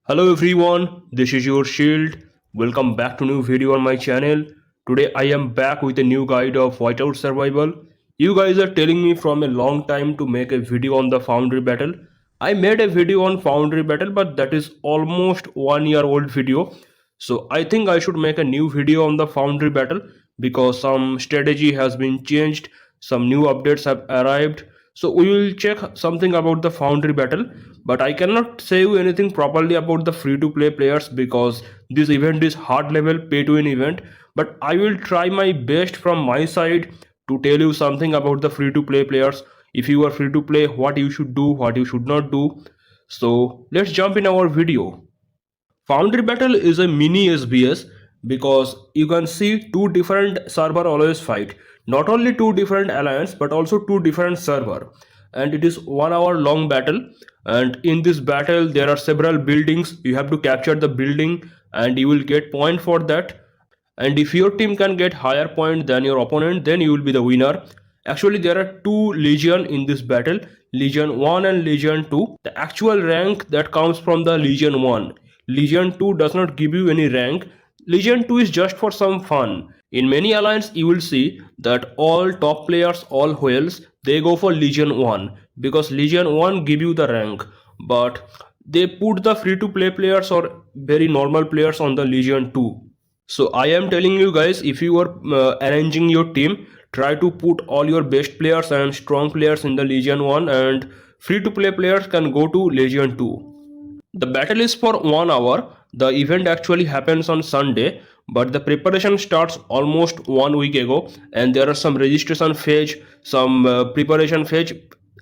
Hello everyone, this is your Shield. Welcome back to new video on my channel. Today I am back with a new guide of Whiteout Survival. You guys are telling me from a long time to make a video on the Foundry Battle. I made a video on Foundry Battle, but that is almost 1 year old video. So I think I should make a new video on the Foundry Battle because some strategy has been changed, some new updates have arrived. So we will check something about the Foundry Battle, but I cannot say you anything properly about the free to play players because this event is hard level pay to win event. But I will try my best from my side to tell you something about the free to play players. If you are free to play, what you should do, what you should not do. So let's jump in our video. Foundry Battle is a mini SBS because you can see two different server always fight. Not only two different alliance but also two different server. And it is 1 hour long battle. And in this battle there are several buildings. You have to capture the building and you will get point for that. And if your team can get higher point than your opponent, then you will be the winner. Actually there are two legion in this battle, Legion 1 and Legion 2. The actual rank that comes from the Legion 1. Legion 2 does not give you any rank. Legion 2 is just for some fun. In many alliance you will see that all top players, all whales, they go for Legion 1 because Legion 1 give you the rank, but they put the free to play players or very normal players on the Legion 2. So I am telling you guys, if you are arranging your team, try to put all your best players and strong players in the Legion 1 and free to play players can go to Legion 2. The battle is for 1 hour. The event actually happens on Sunday, but the preparation starts almost 1 week ago, and there are some registration phase, some preparation phase.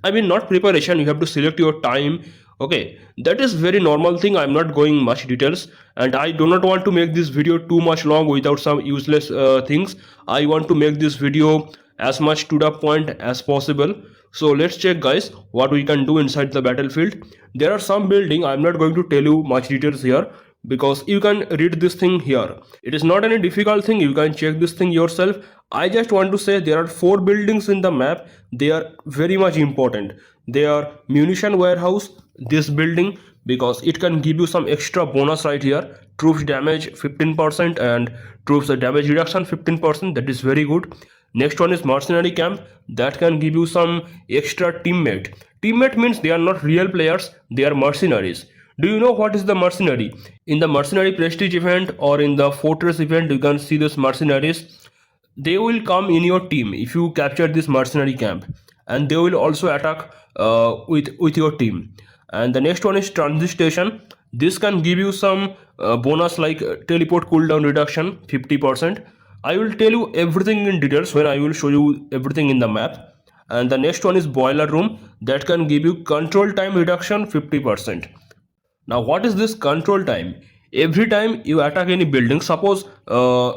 I mean, not preparation, you have to select your time. Okay, that is very normal thing. I'm not going much details, and I do not want to make this video too much long without some useless things. I want to make this video as much to the point as possible. So let's check guys what we can do inside the battlefield. There are some building. I'm not going to tell you much details here because you can read this thing here. It is not any difficult thing, you can check this thing yourself. I just want to say there are 4 buildings in the map. They are very much important. They are munition warehouse, this building, because it can give you some extra bonus right here. Troops damage 15% and troops damage reduction 15%. That is very good. Next one is mercenary camp. That can give you some extra teammate. Teammate means they are not real players, they are mercenaries. Do you know what is the mercenary? In the mercenary prestige event or in the fortress event, you can see these mercenaries. They will come in your team if you capture this mercenary camp, and they will also attack with your team. And the next one is transit station. This can give you some bonus like teleport cooldown reduction 50%. I will tell you everything in details when I will show you everything in the map. And the next one is boiler room. That can give you control time reduction 50%. Now what is this control time? Every time you attack any building, suppose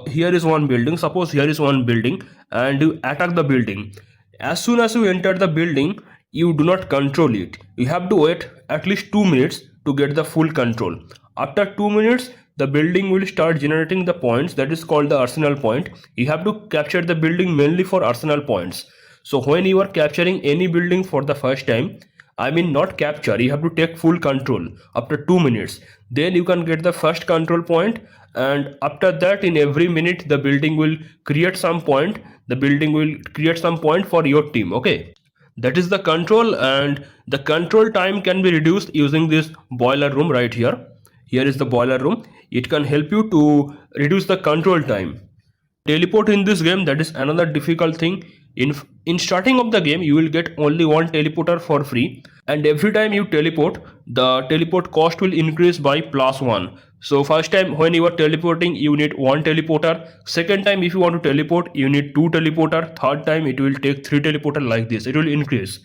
here is one building, suppose here is one building, and you attack the building. As soon as you enter the building, you do not control it. You have to wait at least 2 minutes to get the full control. After 2 minutes, the building will start generating the points, that is called the arsenal point. You have to capture the building mainly for arsenal points. So when you are capturing any building for the first time, I mean not capture, you have to take full control after 2 minutes. Then you can get the first control point, and after that in every minute the building will create some point. The building will create some point for your team. Okay, that is the control, and the control time can be reduced using this boiler room right here. Here is the boiler room. It can help you to reduce the control time. Teleport in this game, that is another difficult thing. In starting of the game, you will get only one teleporter for free, and every time you teleport, the teleport cost will increase by +1. So first time when you are teleporting, you need one teleporter. Second time if you want to teleport, you need 2 teleporter. Third time it will take 3 teleporter, like this. It will increase.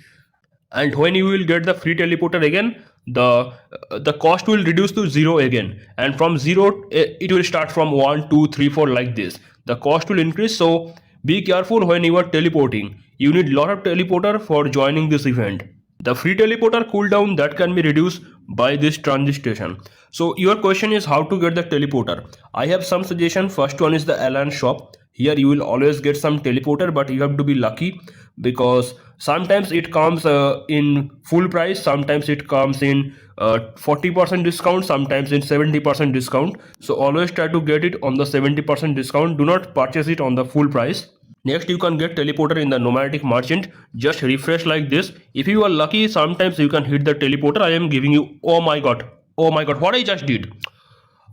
And when you will get the free teleporter again, the cost will reduce to 0 again, and from 0 it will start from 1 2 3 4 like this. The cost will increase, so be careful when you are teleporting. You need lot of teleporter for joining this event. The free teleporter cooldown, that can be reduced by this transit station. So your question is how to get the teleporter. I have some suggestion. First one is the alliance shop. Here you will always get some teleporter, but you have to be lucky because sometimes it comes in full price, sometimes it comes in 40% discount, sometimes in 70% discount. So always try to get it on the 70% discount. Do not purchase it on the full price. Next, you can get teleporter in the nomadic merchant. Just refresh like this. If you are lucky, sometimes you can hit the teleporter. I am giving you. Oh my god, what I just did.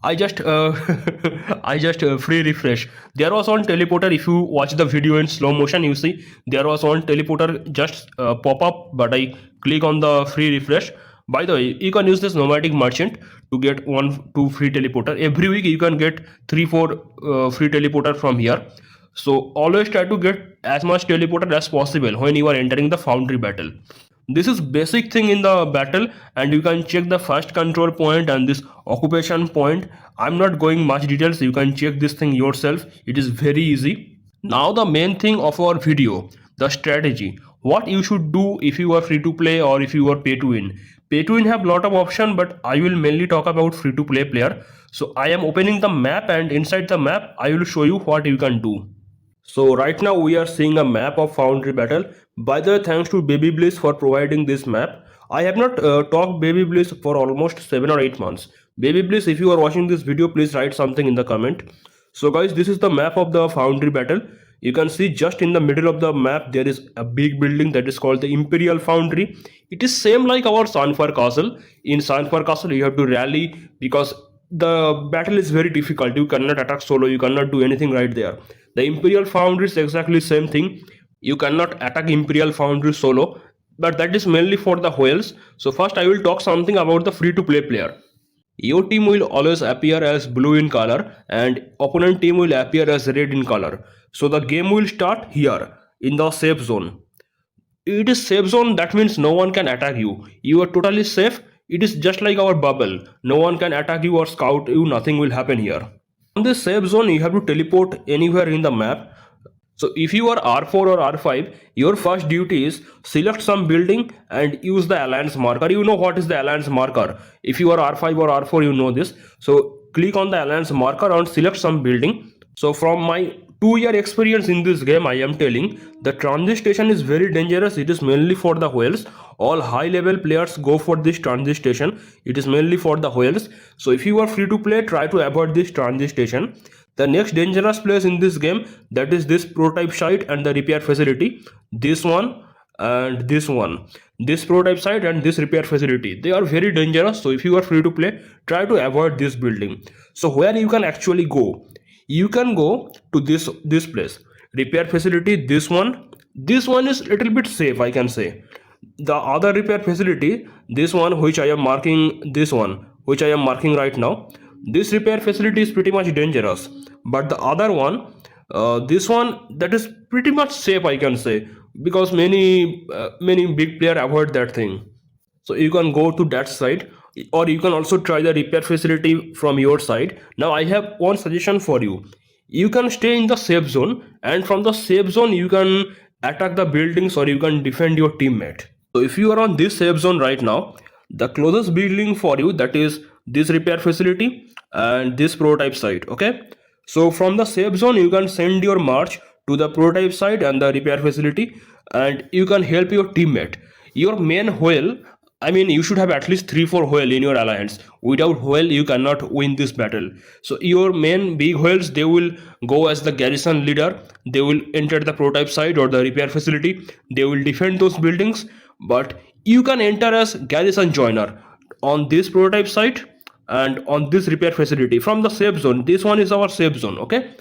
I just I just free refresh. There was one teleporter. If you watch the video in slow motion, you see there was one teleporter just pop up, but I click on the free refresh. By the way, you can use this nomadic merchant to get 1 2 free teleporter every week. You can get 3 4 free teleporter from here. So always try to get as much teleporter as possible when you are entering the Foundry Battle. This is basic thing in the battle, and you can check the first control point and this occupation point. I'm not going much details, you can check this thing yourself. It is very easy. Now the main thing of our video, the strategy. What you should do if you are free to play or if you are pay to win. Pay to win have lot of option, but I will mainly talk about free to play player. So I am opening the map, and inside the map I will show you what you can do. So right now we are seeing a map of Foundry Battle. By the way, thanks to Baby Bliss for providing this map. I have not talked Baby Bliss for almost 7 or 8 months. Baby Bliss, if you are watching this video, please write something in the comment. So guys, this is the map of the Foundry Battle. You can see just in the middle of the map there is a big building that is called the Imperial Foundry. It is same like our Sanfar Castle. In Sanfar Castle you have to rally because the battle is very difficult. You cannot attack solo, you cannot do anything right there. The Imperial Foundry is exactly same thing. You cannot attack Imperial Foundry solo, but that is mainly for the whales. So first I will talk something about the free to play player. Your team will always appear as blue in color and opponent team will appear as red in color. So the game will start here in the safe zone. It is safe zone, that means no one can attack you. You are totally safe. It is just like our bubble. No one can attack you or scout you, nothing will happen here. On this safe zone, you have to teleport anywhere in the map. So if you are R4 or R5, your first duty is select some building and use the alliance marker. You know what is the alliance marker. If you are R5 or R4, you know this. So click on the alliance marker and select some building. So from my 2-year experience in this game, I am telling the transit station is very dangerous. It is mainly for the whales. All high level players go for this transit station. It is mainly for the whales. So if you are free to play, try to avoid this transit station. The next dangerous place in this game, that is this prototype site and the repair facility. This one and this one. This prototype site and this repair facility. They are very dangerous. So if you are free to play, try to avoid this building. So where you can actually go? You can go to this place. Repair facility, this one. This one is little bit safe, I can say. The other repair facility, this one which I am marking, this one which I am marking right now, this repair facility is pretty much dangerous. But the other one, this one, that is pretty much safe, I can say, because many big player avoid that thing. So you can go to that side, or you can also try the repair facility from your side. Now I have one suggestion for you. You can stay in the safe zone, and from the safe zone you can attack the buildings or you can defend your teammate. So if you are on this safe zone right now, the closest building for you, that is this repair facility and this prototype site. Okay, so from the safe zone you can send your march to the prototype site and the repair facility, and you can help your teammate. Your main whale, I mean, you should have at least 3 4 whale in your alliance. Without whale you cannot win this battle. So your main big whales, they will go as the garrison leader. They will enter the prototype site or the repair facility. They will defend those buildings, but you can enter as garrison joiner on this prototype site and on this repair facility from the safe zone. This one is our safe zone. Okay,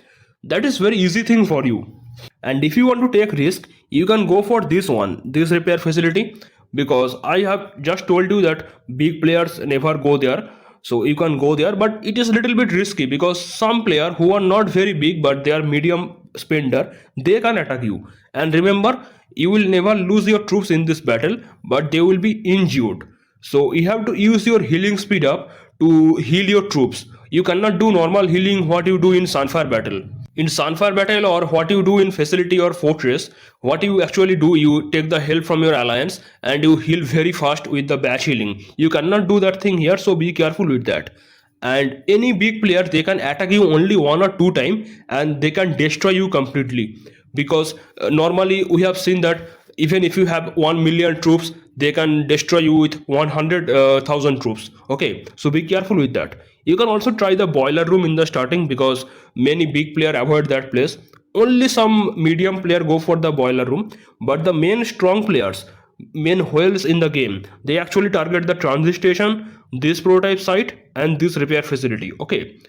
that is very easy thing for you. And if you want to take risk, you can go for this one, this repair facility, because I have just told you that big players never go there. So you can go there, but it is a little bit risky because some player who are not very big but they are medium spender, they can attack you. And remember, you will never lose your troops in this battle, but they will be injured. So you have to use your healing speed up to heal your troops. You cannot do normal healing what you do in Sanfar Battle. In Sanfar Battle, or what you do in facility or fortress, what you actually do, you take the help from your alliance and you heal very fast with the batch healing. You cannot do that thing here, so be careful with that. and any big player, they can attack you only 1 or 2 times and they can destroy you completely. Because normally we have seen that even if you have 1 million troops, they can destroy you with 100,000 troops. Okay, so be careful with that. You can also try the boiler room in the starting, because many big player avoid that place. Only some medium player go for the boiler room, but the main strong players, main whales in the game, they actually target the transit station, this prototype site, and this repair facility. Okay,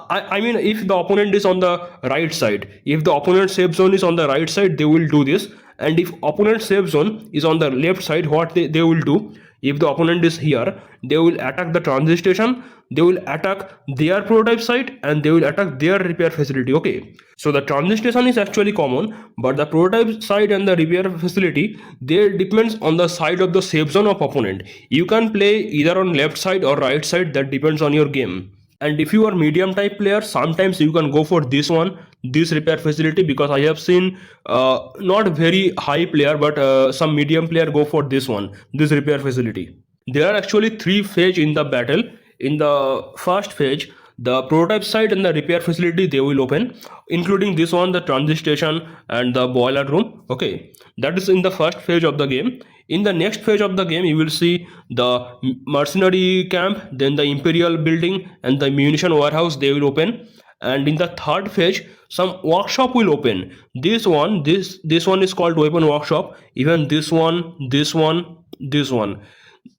I mean, if the opponent is on the right side, if the opponent safe zone is on the right side, they will do this. And if opponent safe zone is on the left side, what they will do, if the opponent is here, they will attack the transit station, they will attack their prototype site, and they will attack their repair facility. Okay, so the transit station is actually common, but the prototype site and the repair facility, they depends on the side of the safe zone of opponent. You can play either on left side or right side, that depends on your game. And if you are medium type player, sometimes you can go for this one, this repair facility, because I have seen not very high player, but some medium player go for this one, this repair facility. There are actually 3 phases in the battle. In the first phase, the prototype site and the repair facility, they will open, including this one, the transit station and the boiler room. Okay, that is in the first phase of the game. In the next phase of the game, you will see the mercenary camp, then the imperial building and the munition warehouse, they will open. And in the third phase, some workshop will open. This one is called weapon workshop. Even this one, this one,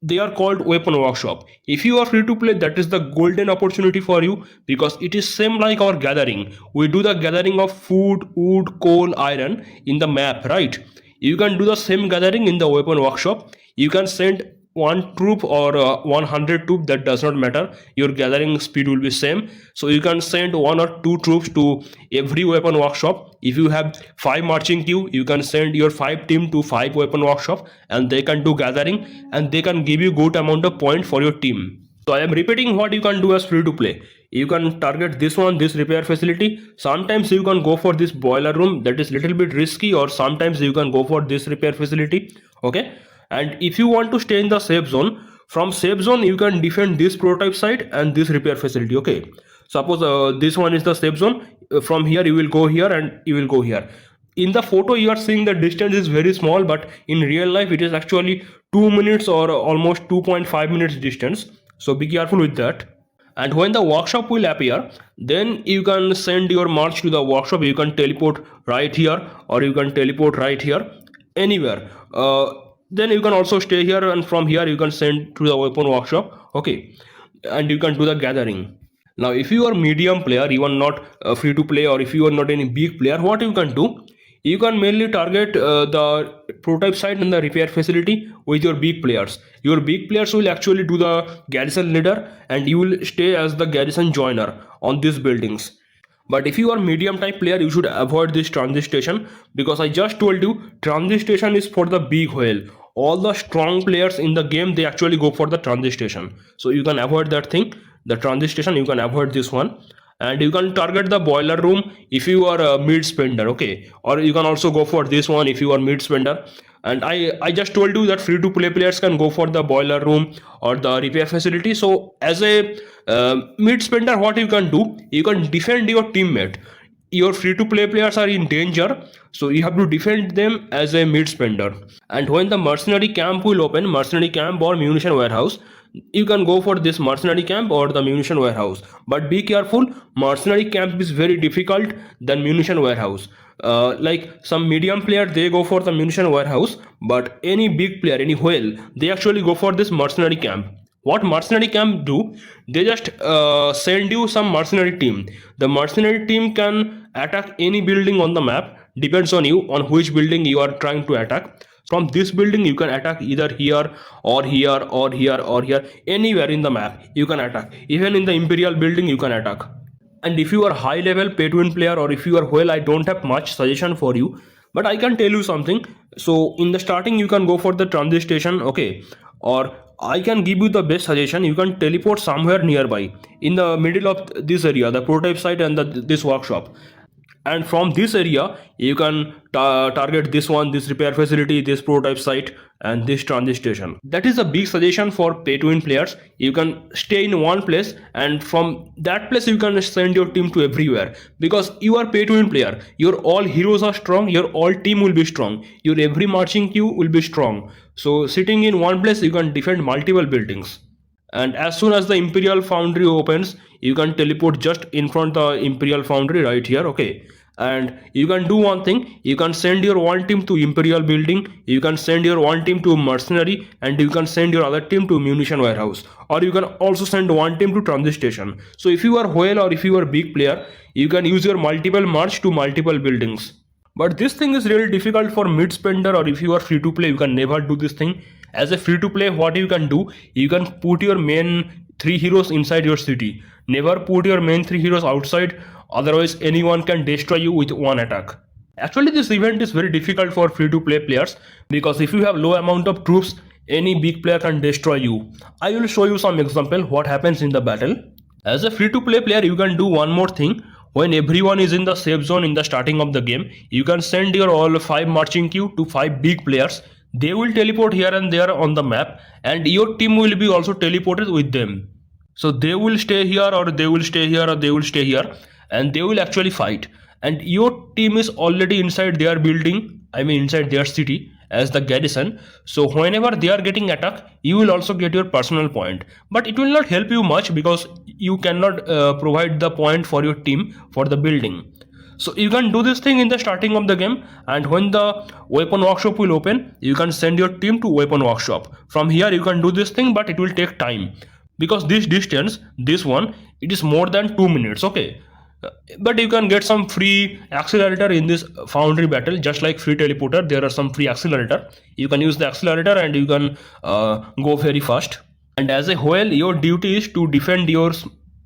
they are called weapon workshop. If you are free to play, that is the golden opportunity for you, because it is same like our gathering. We do the gathering of food, wood, coal, iron in the map, right? You can do the same gathering in the weapon workshop. You can send 1 troop or 100 troop, that does not matter, your gathering speed will be same. So you can send 1 or 2 troops to every weapon workshop. If you have 5 marching queue, you can send your 5 team to 5 weapon workshop, and they can do gathering, and they can give you good amount of point for your team. So I am repeating what you can do as free to play. You can target this one, this repair facility. Sometimes you can go for this boiler room, that is little bit risky, or sometimes you can go for this repair facility. Okay, and if you want to stay in the safe zone, from safe zone you can defend this prototype site and this repair facility. Okay, suppose this one is the safe zone. From here you will go here and you will go here. In the photo you are seeing the distance is very small, but in real life it is actually 2 minutes or almost 2.5 minutes distance. So be careful with that. And when the workshop will appear, then you can send your march to the workshop. You can teleport right here, or you can teleport right here, anywhere. Then you can also stay here, and from here you can send to the weapon workshop. Okay, and you can do the gathering. Now if you are medium player, you are not free to play, or if you are not any big player, what you can do, you can mainly target the prototype site and the repair facility with your big players. Your big players will actually do the garrison leader, and you will stay as the garrison joiner on these buildings. But if you are medium type player, you should avoid this transit station, because I just told you transit station is for the big whale. All the strong players in the game, they actually go for the transit station. So you can avoid that thing, the transit station, you can avoid this one. And you can target the boiler room if you are a mid spender. Okay, or you can also go for this one if you are mid spender. And I just told you that free to play players can go for the boiler room or the repair facility. So as a mid spender, what you can do, you can defend your teammate. Your free to play players are in danger, so you have to defend them as a mid spender. And when the mercenary camp will open, mercenary camp or munition warehouse, you can go for this mercenary camp or the munition warehouse. But be careful, mercenary camp is very difficult than munition warehouse. Like some medium player, they go for the munition warehouse, but any big player, any whale, they actually go for this mercenary camp. What mercenary camp do, they just send you some mercenary team. The mercenary team can attack any building on the map, depends on you on which building you are trying to attack. From this building you can attack either here or here or here or here, anywhere in the map you can attack. Even in the imperial building you can attack. And if you are high level pay to win player, or if you are whale, I don't have much suggestion for you, but I can tell you something. So in the starting you can go for the transit station. Okay, or I can give you the best suggestion, you can teleport somewhere nearby in the middle of this area, the prototype site and this workshop. and from this area you can target this one, this repair facility, this prototype site, and this transit station. That is a big suggestion for pay to win players. You can stay in one place, and from that place you can send your team to everywhere, because you are pay to win player. Your all heroes are strong, your all team will be strong, your every marching queue will be strong. So sitting in one place you can defend multiple buildings. And as soon as the Imperial Foundry opens, you can teleport just in front the Imperial Foundry right here. Okay, and you can do one thing: you can send your one team to Imperial building, you can send your one team to Mercenary, and you can send your other team to Munition Warehouse, or you can also send one team to Transit Station. So if you are whale or if you are big player, you can use your multiple march to multiple buildings. But this thing is really difficult for mid spender, or if you are free to play, you can never do this thing. As a free to play, what you can do, you can put your main 3 heroes inside your city. Never put your main 3 heroes outside, otherwise anyone can destroy you with one attack. Actually, this event is very difficult for free to play players, because if you have low amount of troops, any big player can destroy you. I will show you some example what happens in the battle. As a free to play player, you can do one more thing. When everyone is in the safe zone in the starting of the game, you can send your all 5 marching queue to 5 big players. They will teleport here and there on the map, and your team will be also teleported with them. So they will stay here, or they will stay here, or they will stay here, and they will actually fight. And your team is already inside their building, I mean inside their city as the garrison. So whenever they are getting attacked, you will also get your personal point. But it will not help you much, because you cannot provide the point for your team for the building. So you can do this thing in the starting of the game, and when the weapon workshop will open, you can send your team to weapon workshop. From here you can do this thing, but it will take time, because this distance, this one, it is more than 2 minutes. Okay, but you can get some free accelerator in this Foundry Battle, just like free teleporter. There are some free accelerator. You can use the accelerator and you can go very fast. And as a whale, your duty is to defend your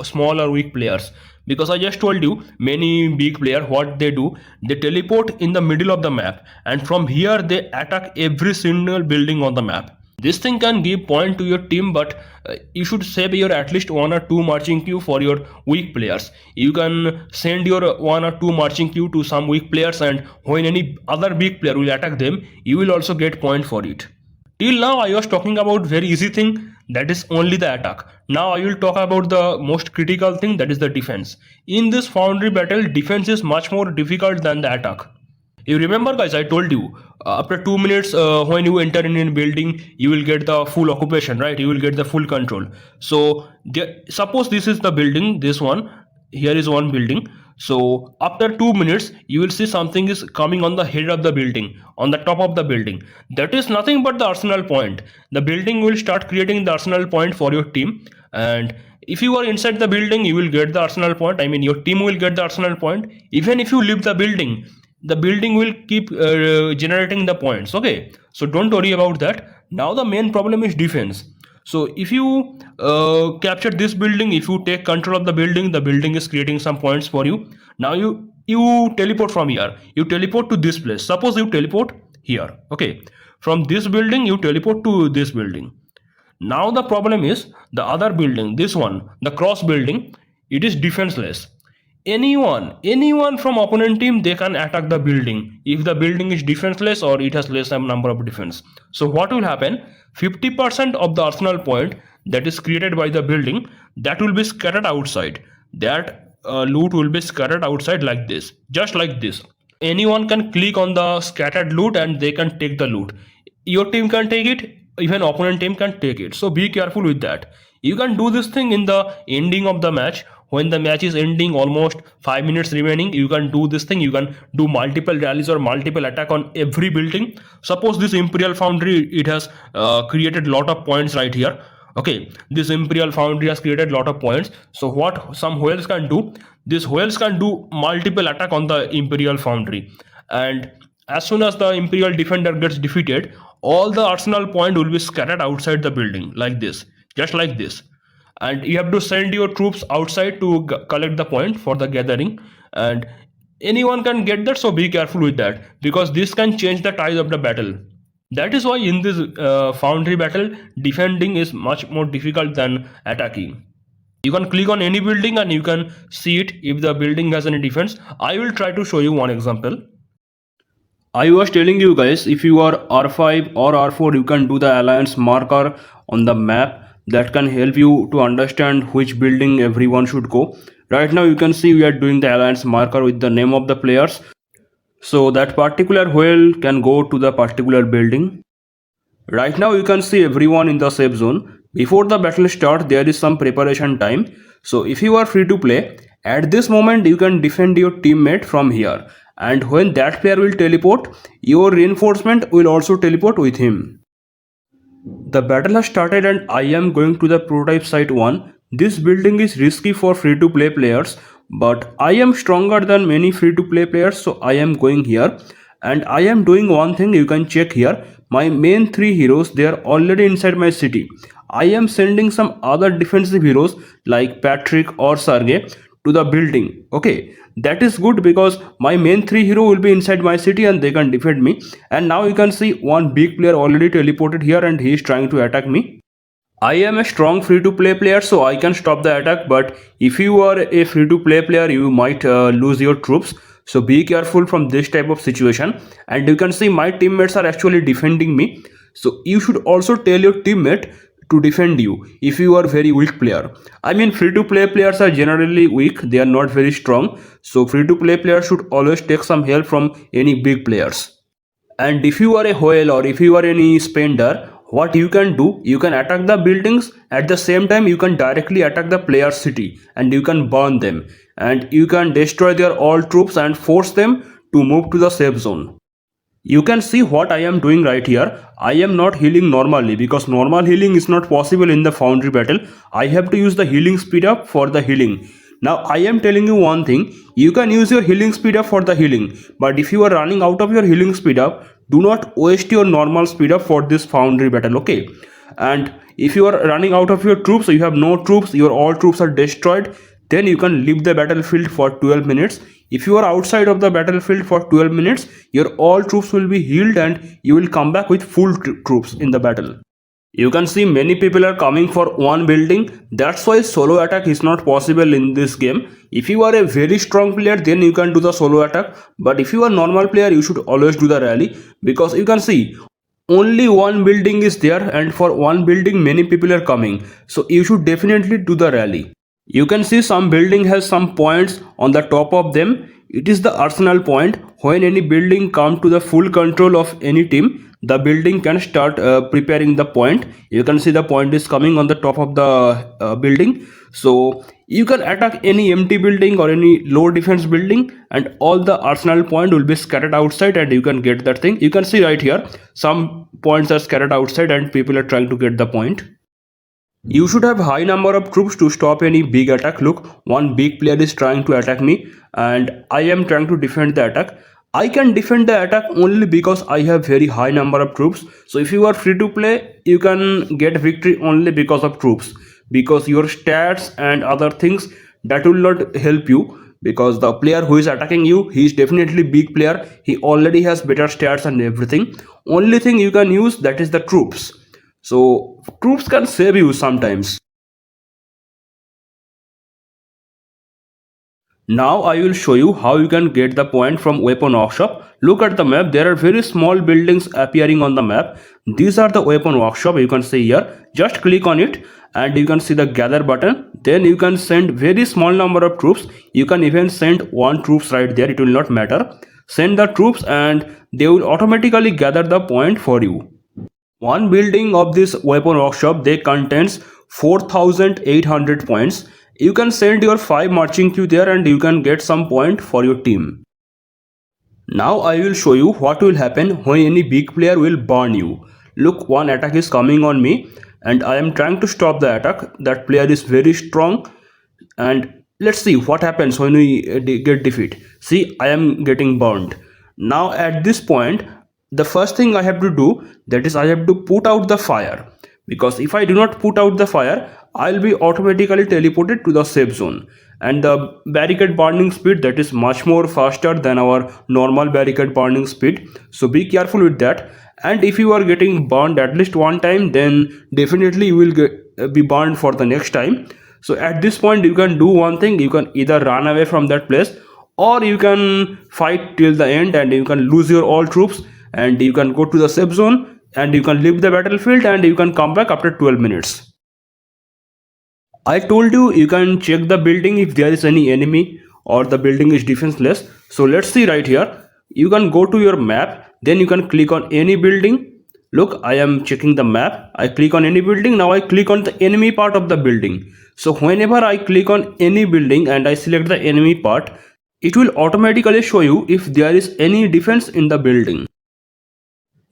small or weak players, because I just told you, many big player, what they do, they teleport in the middle of the map, and from here they attack every single building on the map. This thing can give point to your team, but you should save your at least 1 or 2 marching queue for your weak players. You can send your 1 or 2 marching queue to some weak players, and when any other big player will attack them, you will also get point for it. Till now I was talking about very easy thing, that is only the attack. Now I will talk about the most critical thing, that is the defense. In this Foundry Battle, defense is much more difficult than the attack. You remember guys, I told you, after 2 minutes when you enter in a building, you will get the full occupation, right? You will get the full control. So suppose this is the building, this one, here is one building. So after 2 minutes, you will see something is coming on the head of the building, on the top of the building. That is nothing but the arsenal point. The building will start creating the arsenal point for your team, and if you are inside the building, you will get the arsenal point. I mean, your team will get the arsenal point. Even if you leave the building will keep generating the points. Okay, so don't worry about that. Now the main problem is defense. So if you capture this building, if you take control of the building is creating some points for you. Now you teleport from here, you teleport to this place. Suppose you teleport here. Okay, from this building you teleport to this building. Now the problem is the other building, this one, the cross building, it is defenseless. Anyone from opponent team, they can attack the building if the building is defenseless or it has less number of defense. So what will happen, 50% of the arsenal point that is created by the building, that will be scattered outside. That loot will be scattered outside like this, just like this. Anyone can click on the scattered loot and they can take the loot. Your team can take it, even opponent team can take it. So be careful with that. You can do this thing in the ending of the match. When the match is ending, almost 5 minutes remaining, you can do this thing. You can do multiple rallies or multiple attack on every building. Suppose this Imperial Foundry, it has created lot of points right here. Okay, this Imperial Foundry has created lot of points. So what some whales can do, these whales can do multiple attack on the Imperial Foundry, and as soon as the Imperial defender gets defeated, all the arsenal point will be scattered outside the building like this, just like this. And you have to send your troops outside to collect the point for the gathering, and anyone can get that. So be careful with that, because this can change the tide of the battle. That is why in this Foundry Battle, defending is much more difficult than attacking. You can click on any building and you can see it if the building has any defense. I will try to show you one example. I was telling you guys, if you are R5 or R4, you can do the alliance marker on the map. That can help you to understand which building everyone should go. Right now you can see we are doing the alliance marker with the name of the players. So that particular whale can go to the particular building. Right now you can see everyone in the safe zone. Before the battle starts, there is some preparation time. So if you are free to play, at this moment you can defend your teammate from here. And when that player will teleport, your reinforcement will also teleport with him. The battle has started and I am going to the prototype site 1. This building is risky for free to play players, but I am stronger than many free to play players, so I am going here. And I am doing one thing, you can check here. My main 3 heroes, they are already inside my city. I am sending some other defensive heroes like Patrick or Sergey to the building. Okay, that is good because my main 3 hero will be inside my city and they can defend me. And now you can see one big player already teleported here and he is trying to attack me. I am a strong free to play player, so I can stop the attack, but if you are a free to play player you might lose your troops. So be careful from this type of situation. And you can see my teammates are actually defending me, so you should also tell your teammate to defend you if you are very weak player. I mean, free to play players are generally weak, they are not very strong, so free to play players should always take some help from any big players. And if you are a whale or if you are any spender, what you can do, you can attack the buildings, at the same time you can directly attack the player's city and you can burn them and you can destroy their all troops and force them to move to the safe zone. You can see what I am doing right here. I am not healing normally because normal healing is not possible in the Foundry Battle. I have to use the healing speed up for the healing. Now I am telling you one thing, you can use your healing speed up for the healing, but if you are running out of your healing speed up, do not waste your normal speed up for this Foundry Battle, okay? And if you are running out of your troops, so you have no troops, your all troops are destroyed, then you can leave the battlefield for 12 minutes. If you are outside of the battlefield for 12 minutes, your all troops will be healed and you will come back with full troops in the battle. You can see many people are coming for one building. That's why solo attack is not possible in this game. If you are a very strong player, then you can do the solo attack. But if you are normal player, you should always do the rally, because you can see only one building is there and for one building many people are coming. So you should definitely do the rally. You can see some building has some points on the top of them. It is the arsenal point. When any building come to the full control of any team, the building can start preparing the point. You can see the point is coming on the top of the building. So you can attack any empty building or any low defense building and all the arsenal point will be scattered outside and you can get that thing. You can see right here some points are scattered outside and people are trying to get the point. You should have high number of troops to stop any big attack. Look, one big player is trying to attack me and I am trying to defend the attack. I can defend the attack only because I have very high number of troops. So if you are free to play, you can get victory only because of troops. Because your stats and other things, that will not help you, because the player who is attacking you, he is definitely big player. He already has better stats and everything. Only thing you can use, that is the troops. So troops can save you sometimes. Now I will show you how you can get the point from weapon workshop. Look at the map, there are very small buildings appearing on the map. These are the weapon workshop, you can see here. Just click on it and you can see the gather button. Then you can send very small number of troops. You can even send one troops right there, it will not matter. Send the troops and they will automatically gather the point for you. One building of this weapon workshop, they contains 4800 points. You can send your 5 marching queue there and you can get some point for your team. Now I will show you what will happen when any big player will burn you. Look, one attack is coming on me and I am trying to stop the attack. That player is very strong and let's see what happens when we get defeat. See, I am getting burned. Now at this point, the first thing I have to do, that is I have to put out the fire, because if I do not put out the fire, I'll be automatically teleported to the safe zone. And the barricade burning speed, that is much more faster than our normal barricade burning speed, so be careful with that. And if you are getting burned at least one time, then definitely you will be burned for the next time. So at this point you can do one thing, you can either run away from that place, or you can fight till the end and you can lose your all troops and you can go to the safe zone and you can leave the battlefield and you can come back after 12 minutes. I told you you can check the building if there is any enemy or the building is defenseless. So let's see right here. You can go to your map, then you can click on any building. Look, I am checking the map. I click on any building. Now I click on the enemy part of the building. So whenever I click on any building and I select the enemy part, it will automatically show you if there is any defense in the building.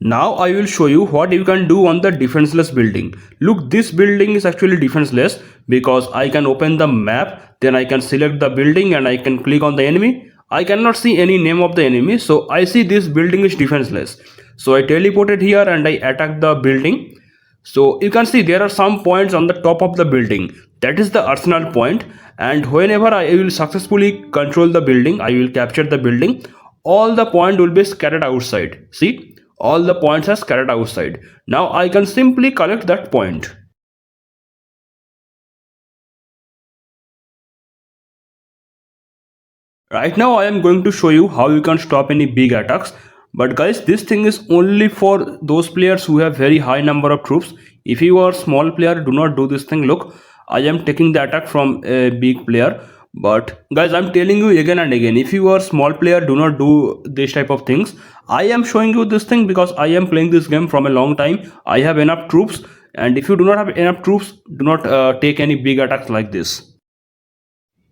Now I will show you what you can do on the defenseless building. Look, this building is actually defenseless because I can open the map, then I can select the building and I can click on the enemy. I cannot see any name of the enemy, so I see this building is defenseless. So I teleported here and I attacked the building. So you can see there are some points on the top of the building. That is the arsenal point, and whenever I will successfully control the building, I will capture the building, all the point will be scattered outside. See, all the points are scattered outside. Now I can simply collect that point. Right now I am going to show you how you can stop any big attacks. But guys, this thing is only for those players who have very high number of troops. If you are small player, do not do this thing. Look, I am taking the attack from a big player. But guys, I'm telling you again and again, if you are small player, do not do this type of things. I am showing you this thing because I am playing this game from a long time. I have enough troops, and if you do not have enough troops, do not take any big attacks like this.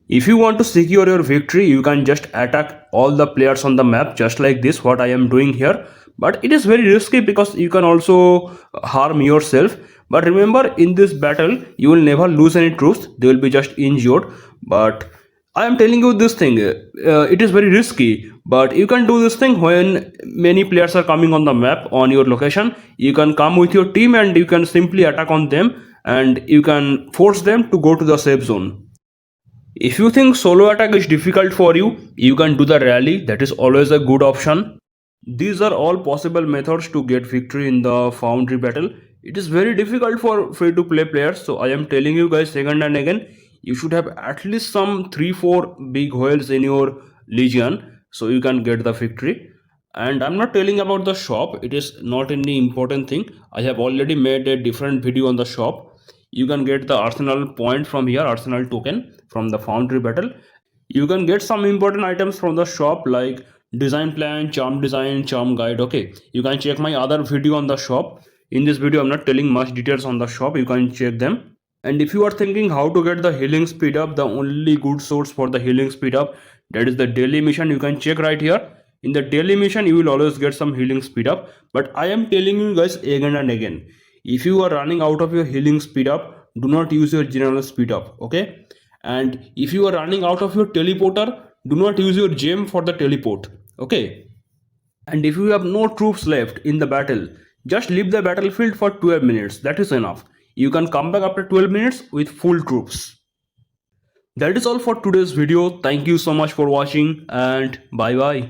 If you want to secure your victory, you can just attack all the players on the map just like this, what I am doing here. But it is very risky because you can also harm yourself. But remember, in this battle, you will never lose any troops. They will be just injured. But I am telling you this thing, it is very risky. But you can do this thing when many players are coming on the map on your location. You can come with your team and you can simply attack on them and you can force them to go to the safe zone. If you think solo attack is difficult for you, you can do the rally. That is always a good option. These are all possible methods to get victory in the Foundry Battle. It is very difficult for free to play players, so I am telling you guys again and again, you should have at least some 3-4 big whales in your legion so you can get the victory. And I'm not telling about the shop, it is not any important thing. I have already made a different video on the shop. You can get the arsenal point from here, arsenal token from the Foundry Battle. You can get some important items from the shop like design plan, charm design, charm guide. Okay, you can check my other video on the shop. In this video I'm not telling much details on the shop, you can check them. And if you are thinking how to get the healing speed up, the only good source for the healing speed up, that is the daily mission. You can check right here. In the daily mission you will always get some healing speed up. But I am telling you guys again and again, if you are running out of your healing speed up, do not use your general speed up. Okay, and if you are running out of your teleporter, do not use your gem for the teleport. Okay, and if you have no troops left in the battle, just leave the battlefield for 12 minutes. That is enough. You can come back after 12 minutes with full troops. That is all for today's video. Thank you so much for watching and bye bye.